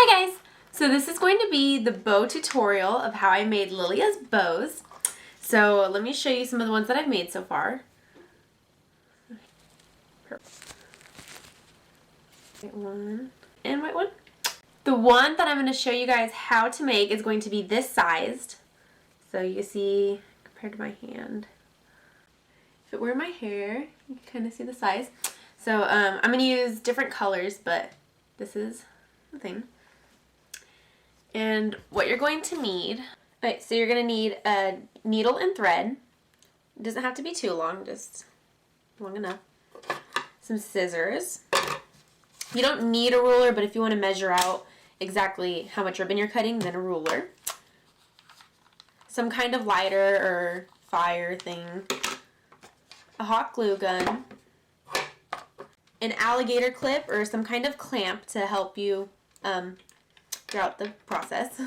Hi guys! So this is going to be the bow tutorial of how I made Lilia's bows. So let me show you some of the ones that I've made so far. White one and white one. The one that I'm going to show you guys how to make is going to be this sized. So you see compared to my hand. If it were my hair, you can kind of see the size. So I'm going to use different colors, but this is the thing. And what you're going to need, alright, so you're going to need a needle and thread. It doesn't have to be too long, just long enough. Some scissors. You don't need a ruler, but if you want to measure out exactly how much ribbon you're cutting, then a ruler. Some kind of lighter or fire thing. A hot glue gun. An alligator clip or some kind of clamp to help you throughout the process.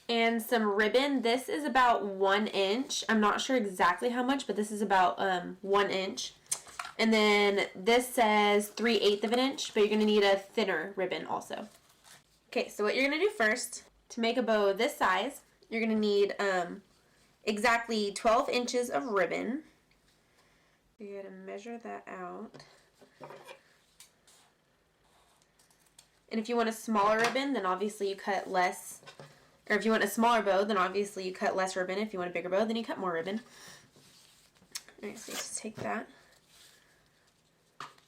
And some ribbon. This is about 1 inch. I'm not sure exactly how much, but this is about 1 inch. And then this says 3/8 of an inch, but you're going to need a thinner ribbon also. Okay, so what you're going to do first, to make a bow this size, you're going to need exactly 12 inches of ribbon. You're going to measure that out. And if you want a smaller ribbon, then obviously you cut less. Or if you want a smaller bow, then obviously you cut less ribbon. If you want a bigger bow, then you cut more ribbon. Alright, so you just take that.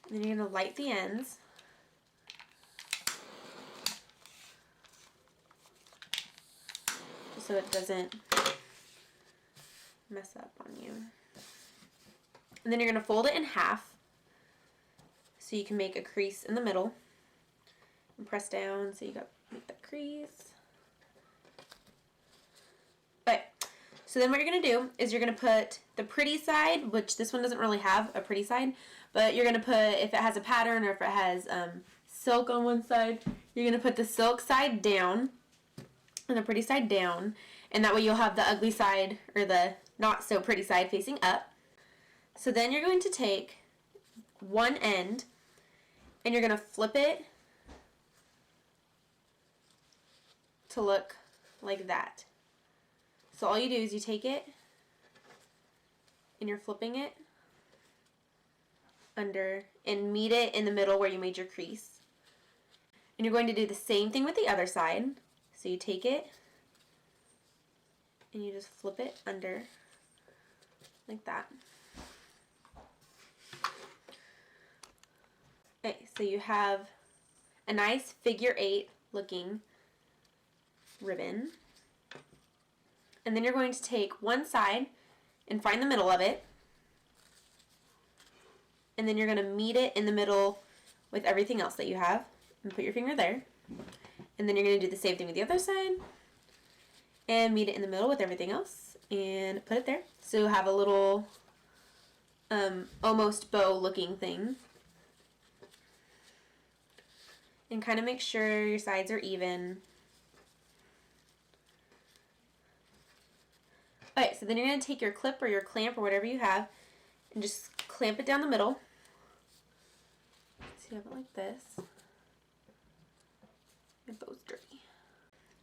And then you're going to light the ends. Just so it doesn't mess up on you. And then you're going to fold it in half so you can make a crease in the middle. And press down so you make that crease. Okay, so then what you're going to do is you're going to put the pretty side, which this one doesn't really have a pretty side, but you're going to put, if it has a pattern or if it has silk on one side, you're going to put the silk side down and the pretty side down, and that way you'll have the ugly side or the not so pretty side facing up. So then you're going to take one end and you're going to flip it to look like that. So all you do is you take it and you're flipping it under and meet it in the middle where you made your crease. And you're going to do the same thing with the other side. So you take it and you just flip it under like that. Okay, so you have a nice figure 8 looking ribbon. And then you're going to take one side and find the middle of it. And then you're going to meet it in the middle with everything else that you have. And put your finger there. And then you're going to do the same thing with the other side. And meet it in the middle with everything else. And put it there. So you'll have a little almost bow looking thing. And kind of make sure your sides are even. Alright, so then you're going to take your clip or your clamp or whatever you have and just clamp it down the middle. So you have it like this. Your bow's dirty.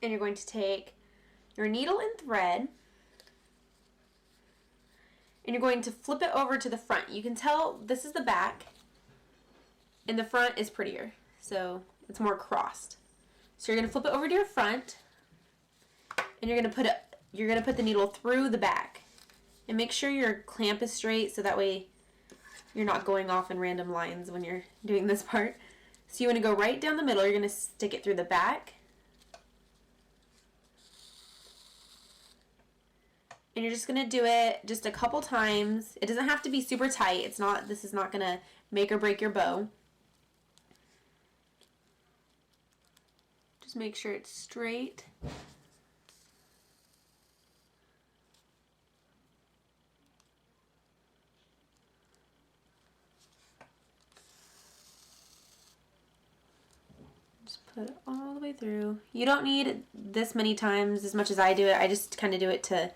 And you're going to take your needle and thread and you're going to flip it over to the front. You can tell this is the back and the front is prettier. So it's more crossed. So you're going to flip it over to your front and you're going to put the needle through the back. And make sure your clamp is straight so that way you're not going off in random lines when you're doing this part. So you want to go right down the middle. You're going to stick it through the back. And you're just going to do it just a couple times. It doesn't have to be super tight. This is not going to make or break your bow. Just make sure it's straight. Put it all the way through. You don't need this many times as much as I do it. I just kind of do it to,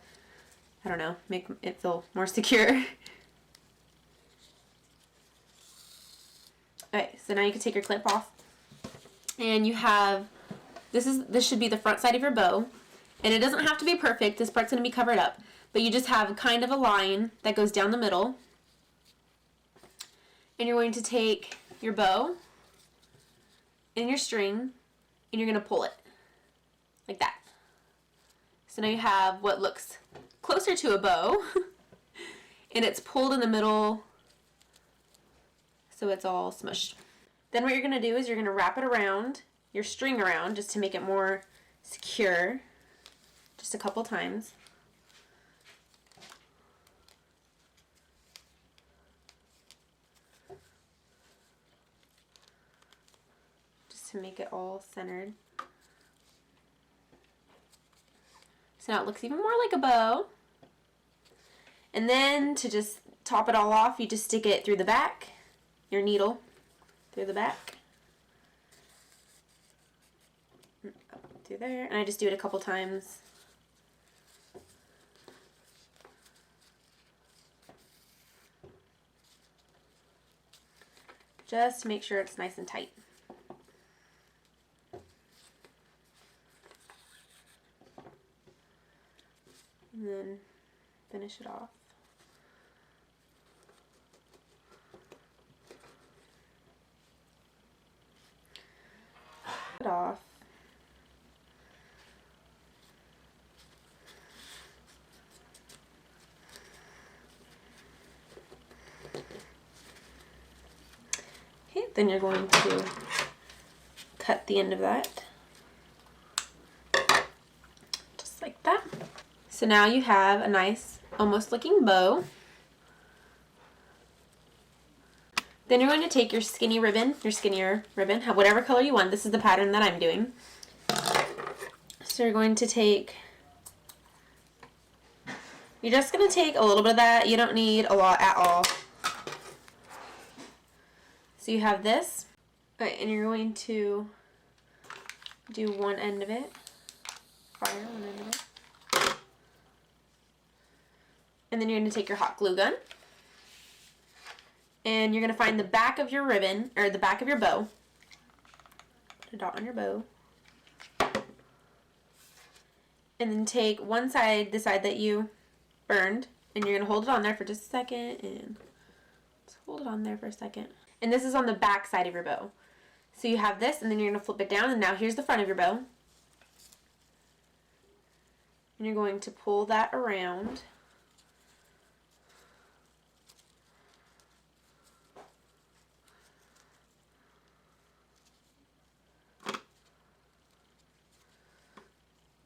I don't know, make it feel more secure. Alright, so now you can take your clip off. And you have This should be the front side of your bow. And it doesn't have to be perfect. This part's going to be covered up. But you just have kind of a line that goes down the middle. And you're going to take your bow and your string and you're going to pull it like that. So now you have what looks closer to a bow. And it's pulled in the middle so it's all smushed. Then what you're going to do is you're going to wrap it around your string around just to make it more secure. Just a couple times. Just to make it all centered. So now it looks even more like a bow. And then to just top it all off, you just stick it through the back, your needle through the back. Up through there. And I just do it a couple times. Just to make sure it's nice and tight. And then finish it off. It off. Okay, then you're going to cut the end of that. Just like that. So now you have a nice, almost looking bow. Then you're going to take your skinny ribbon, your skinnier ribbon, whatever color you want. This is the pattern that I'm doing. So you're going to take, you're just going to take a little bit of that. You don't need a lot at all. So you have this, and you're going to do one end of it, fire one end of it. And then you're going to take your hot glue gun. And you're going to find the back of your ribbon, or the back of your bow. Put a dot on your bow. And then take one side, the side that you burned, and you're going to hold it on there for just a second, and just hold it on there for a second. And this is on the back side of your bow. So you have this, and then you're going to flip it down, and now here's the front of your bow. And you're going to pull that around.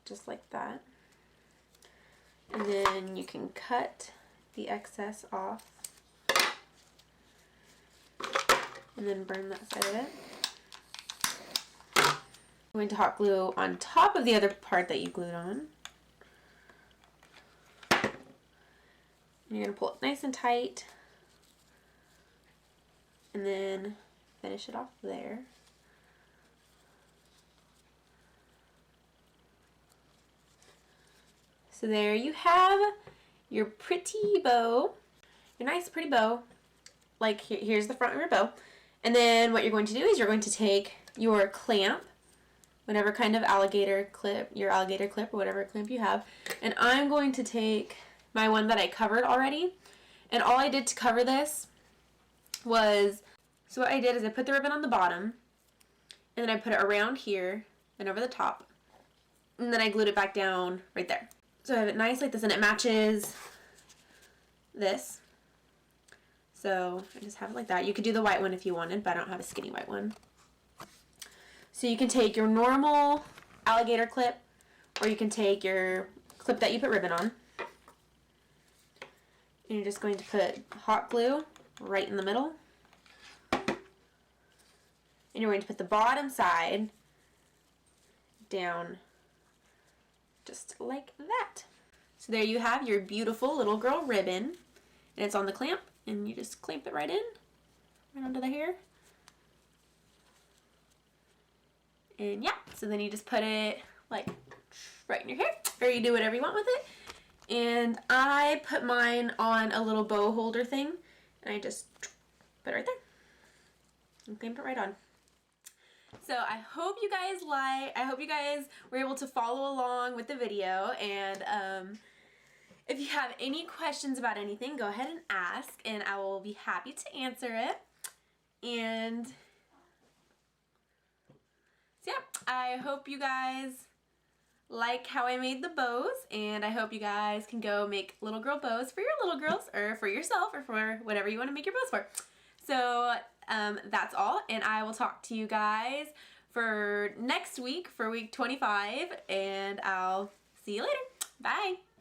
Just like that. And then you can cut the excess off. And then burn that side of it. I'm going to hot glue on top of the other part that you glued on. And you're going to pull it nice and tight. And then finish it off there. So there you have your pretty bow, your nice pretty bow. Like here's the front of your bow. And then what you're going to do is you're going to take your clamp, whatever kind of alligator clip, your alligator clip or whatever clamp you have. And I'm going to take my one that I covered already. And all I did to cover this was, so what I did is I put the ribbon on the bottom and then I put it around here and over the top. And then I glued it back down right there. So I have it nice like this, and it matches this. So I just have it like that. You could do the white one if you wanted, but I don't have a skinny white one. So you can take your normal alligator clip, or you can take your clip that you put ribbon on. And you're just going to put hot glue right in the middle. And you're going to put the bottom side down just like that. So there you have your beautiful little girl ribbon, and it's on the clamp, and you just clamp it right in, right onto the hair. And yeah, so then you just put it like right in your hair, or you do whatever you want with it. And I put mine on a little bow holder thing, and I just put it right there and clamp it right on. So I hope you guys were able to follow along with the video, and if you have any questions about anything, go ahead and ask, and I will be happy to answer it. And so yeah, I hope you guys like how I made the bows, and I hope you guys can go make little girl bows for your little girls, or for yourself, or for whatever you want to make your bows for. So that's all, and I will talk to you guys for next week, for week 25, and I'll see you later. Bye!